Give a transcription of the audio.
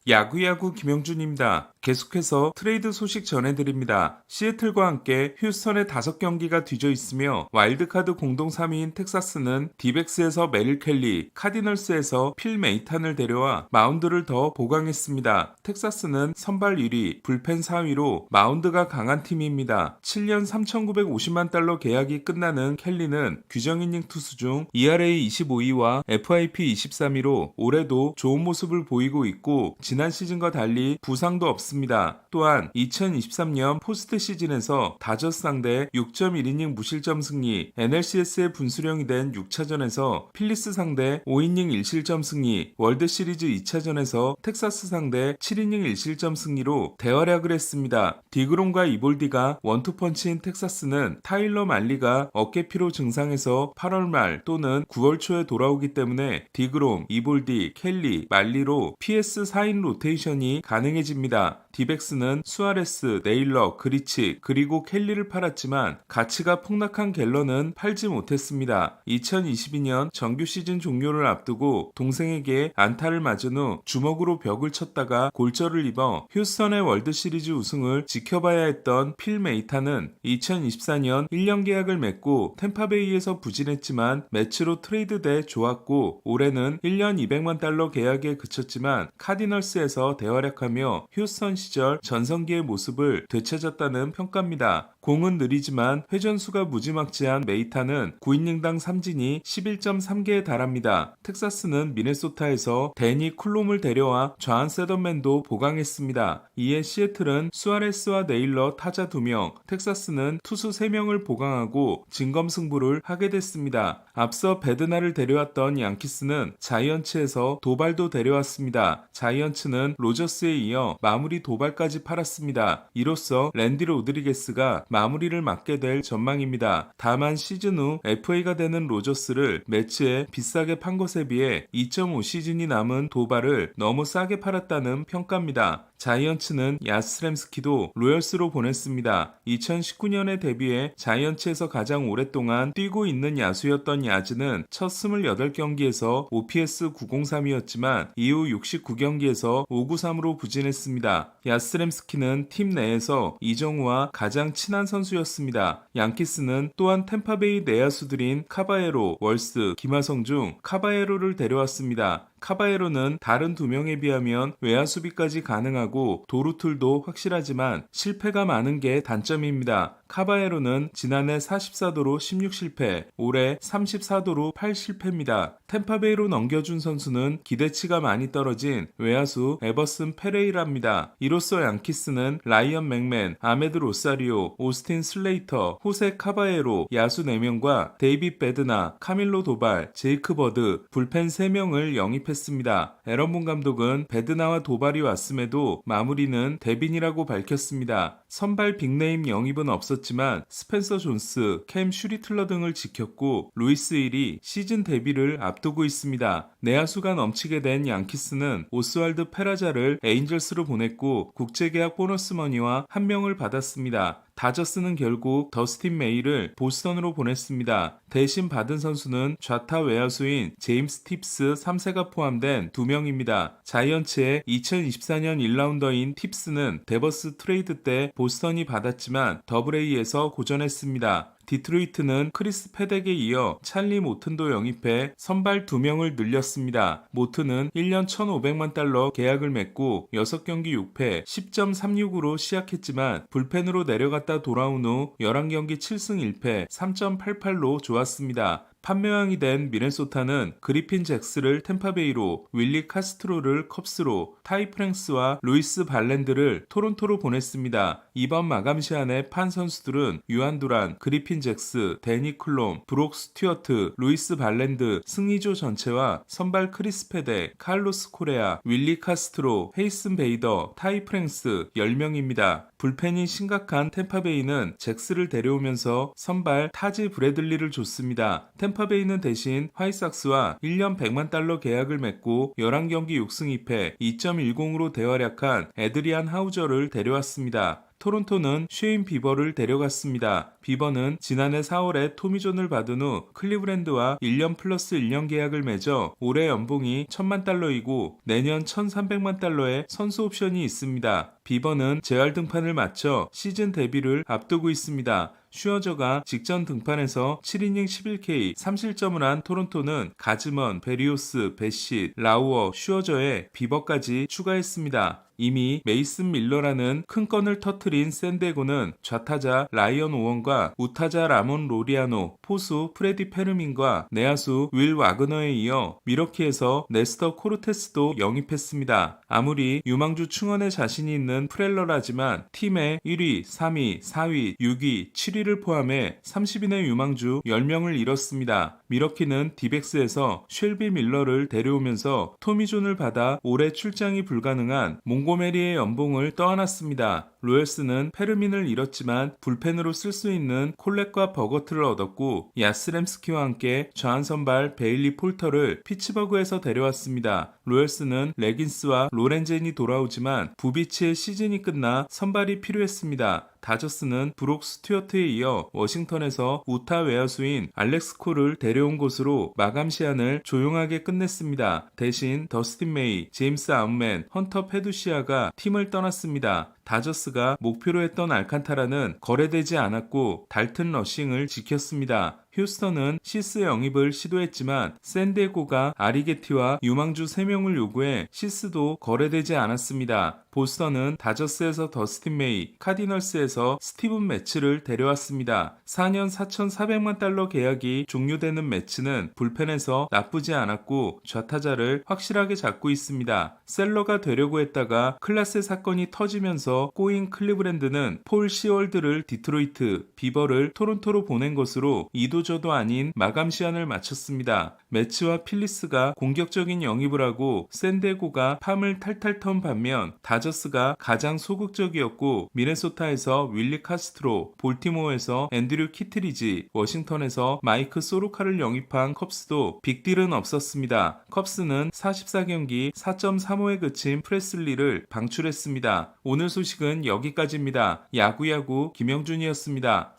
야구야구 김영준입니다. 계속해서 트레이드 소식 전해드립니다. 시애틀과 함께 휴스턴의 5경기가 뒤져 있으며 와일드카드 공동 3위인 텍사스는 디백스에서 메릴 켈리, 카디널스에서 필 메이탄을 데려와 마운드를 더 보강했습니다. 텍사스는 선발 1위, 불펜 4위로 마운드가 강한 팀입니다. 7년 3,950만 달러 계약이 끝나는 켈리는 규정이닝 투수 중 ERA 25위와 FIP 23위로 올해도 좋은 모습을 보이고 있고 지난 시즌과 달리 부상도 없습니다. 또한 2023년 포스트 시즌에서 다저스 상대 6.1이닝 무실점 승리, NLCS의 분수령이 된 6차전에서 필리스 상대 5이닝 1실점 승리, 월드시리즈 2차전에서 텍사스 상대 7이닝 1실점 승리로 대활약을 했습니다. 디그롬과 이볼디가 원투펀치인 텍사스는 타일러 말리가 어깨피로 증상에서 8월 말 또는 9월 초에 돌아오기 때문에 디그롬, 이볼디, 켈리, 말리로 PS 4인 로테이션이 가능해집니다. 디백스는 수아레스, 네일러, 그리치 그리고 켈리를 팔았지만 가치가 폭락한 갤런은 팔지 못했습니다. 2022년 정규 시즌 종료를 앞두고 동생에게 안타를 맞은 후 주먹으로 벽을 쳤다가 골절을 입어 휴스턴의 월드시리즈 우승을 지켜봐야 했던 필 메이탄은 2024년 1년 계약을 맺고 템파베이에서 부진했지만 매치로 트레이드돼 좋았고 올해는 1년 200만 달러 계약에 그쳤지만 카디널스에서 대활약하며 휴스턴 시절 전성기의 모습을 되찾았다는 평가입니다. 공은 느리지만 회전수가 무지막지한 메이타는 9이닝당 3진이 11.3개에 달합니다. 텍사스는 미네소타에서 데니 쿨롬을 데려와 좌한 세던맨도 보강했습니다. 이에 시애틀은 수아레스와 네일러 타자 2명, 텍사스는 투수 3명을 보강하고 진검승부를 하게 됐습니다. 앞서 베드나를 데려왔던 양키스는 자이언츠에서 도발도 데려왔습니다. 자이언츠는 로저스에 이어 마무리 도발까지 팔았습니다. 이로써 랜디 로드리게스가 마무리를 맡게 될 전망입니다. 다만 시즌 후 FA가 되는 로저스를 매치에 비싸게 판 것에 비해 2.5시즌이 남은 도발을 너무 싸게 팔았다는 평가입니다. 자이언츠는 야스트렘스키도 로열스로 보냈습니다. 2019년에 데뷔해 자이언츠에서 가장 오랫동안 뛰고 있는 야수였던 야즈는 첫 28경기에서 OPS 903이었지만 이후 69경기에서 593으로 부진했습니다. 야스트렘스키는 팀 내에서 이정우와 가장 친한 선수였습니다. 양키스는 또한 템파베이 내야수들인 카바에로, 월스, 김하성 중 카바에로를 데려왔습니다. 카바에로는 다른 2명에 비하면 외야 수비까지 가능하고 도루툴도 확실하지만 실패가 많은 게 단점입니다. 카바에로는 지난해 44도로 16실패, 올해 34도로 8실패입니다. 템파베이로 넘겨준 선수는 기대치가 많이 떨어진 외야수 에버슨 페레이라입니다. 이로써 양키스는 라이언 맥맨, 아메드 로사리오, 오스틴 슬레이터, 호세 카바에로, 야수 4명과 데이빗 베드나, 카밀로 도발, 제이크 버드, 불펜 3명을 영입했습니다. 에런본 감독은 베드나와 도발이 왔음에도 마무리는 데빈이라고 밝혔습니다. 선발 빅네임 영입은 없었지만 스펜서 존스, 캠 슈리틀러 등을 지켰고 루이스 힐이 시즌 데뷔를 앞두고 있습니다. 내야수가 넘치게 된 양키스는 오스왈드 페라자를 에인절스로 보냈고 국제계약 보너스 머니와 한 명을 받았습니다. 다저스는 결국 더스틴 메이를 보스턴으로 보냈습니다. 대신 받은 선수는 좌타 외야수인 제임스 팁스 3세가 포함된 2명입니다. 자이언츠의 2024년 1라운더인 팁스는 데버스 트레이드 때 보스턴이 받았지만 더블A에서 고전했습니다. 디트로이트는 크리스 패덱에 이어 찰리 모튼도 영입해 선발 2명을 늘렸습니다. 모튼은 1년 1,500만 달러 계약을 맺고 6경기 6패 10.36으로 시작했지만 불펜으로 내려갔다 돌아온 후 11경기 7승 1패 3.88로 좋았습니다. 판매왕이 된 미네소타는 그리핀 잭스를 템파베이로, 윌리 카스트로를 컵스로, 타이 프랭스와 루이스 발랜드를 토론토로 보냈습니다. 이번 마감 시한에 판 선수들은 유한 두란, 그리핀 잭스, 데니 클롬, 브록 스튜어트, 루이스 발랜드, 승리조 전체와 선발 크리스 페데, 칼로스 코레아, 윌리 카스트로, 헤이슨 베이더, 타이 프랭스 10명입니다. 불펜이 심각한 템파베이는 잭스를 데려오면서 선발 타지 브래들리를 줬습니다. 템파베이는 대신 화이삭스와 1년 100만 달러 계약을 맺고 11경기 6승 2패 2.10으로 대활약한 에드리안 하우저를 데려왔습니다. 토론토는 쉐인 비버를 데려갔습니다. 비버는 지난해 4월에 토미존을 받은 후 클리브랜드와 1년 플러스 1년 계약을 맺어 올해 연봉이 1000만 달러이고 내년 1300만 달러의 선수 옵션이 있습니다. 비버는 재활 등판을 마쳐 시즌 데뷔를 앞두고 있습니다. 슈어저가 직전 등판에서 7이닝 11K 3실점을 한 토론토는 가즈먼, 베리오스, 베시, 라우어, 슈어저에 비버까지 추가했습니다. 이미 메이슨 밀러라는 큰 건을 터트린 샌디에고는 좌타자 라이언 오원과 우타자 라몬 로리아노, 포수 프레디 페르민과 내야수 윌 와그너에 이어 미러키에서 네스터 코르테스도 영입했습니다. 아무리 유망주 충원에 자신이 있는 프렐러라지만 팀의 1위, 3위, 4위, 6위, 7위를 포함해 30인의 유망주 10명을 잃었습니다. 미러키는 디백스에서 쉘비 밀러를 데려오면서 토미존을 받아 올해 출장이 불가능한 몽고메리의 연봉을 떠안았습니다. 로열스는 페르민을 잃었지만 불펜으로 쓸 수 있는 콜렛과 버거트를 얻었고 야스렘스키와 함께 좌한 선발 베일리 폴터를 피츠버그에서 데려왔습니다. 로열스는 레긴스와 로렌젠이 돌아오지만 부비치의 시즌이 끝나 선발이 필요했습니다. 다저스는 브록 스튜어트에 이어 워싱턴에서 우타 외야수인 알렉스 콜을 데려온 것으로 마감 시한을 조용하게 끝냈습니다. 대신 더스틴 메이, 제임스 아웃맨, 헌터 페두시아가 팀을 떠났습니다. 다저스가 목표로 했던 알칸타라는 거래되지 않았고 달튼 러싱을 지켰습니다. 휴스턴은 시스 영입을 시도했지만 샌디에고가 아리게티와 유망주 3명을 요구해 시스도 거래되지 않았습니다. 보스턴은 다저스에서 더스틴 메이, 카디널스에서 스티븐 매츠를 데려왔습니다. 4년 4,400만 달러 계약이 종료되는 매츠는 불펜에서 나쁘지 않았고 좌타자를 확실하게 잡고 있습니다. 셀러가 되려고 했다가 클라세 사건이 터지면서 꼬인 클리브랜드는 폴 시월드를 디트로이트, 비버를 토론토로 보낸 것으로 이도저도 아닌 마감 시한을 마쳤습니다. 매츠와 필리스가 공격적인 영입을 하고 샌디에고가 팜을 탈탈 턴 반면 다저스가 가장 소극적이었고 미네소타에서 윌리 카스트로, 볼티모어에서 앤드류 키트리지, 워싱턴에서 마이크 소로카를 영입한 컵스도 빅딜은 없었습니다. 컵스는 44경기 4.35에 그친 프레슬리를 방출했습니다. 오늘 소식은 여기까지입니다. 야구야구 김영준이었습니다.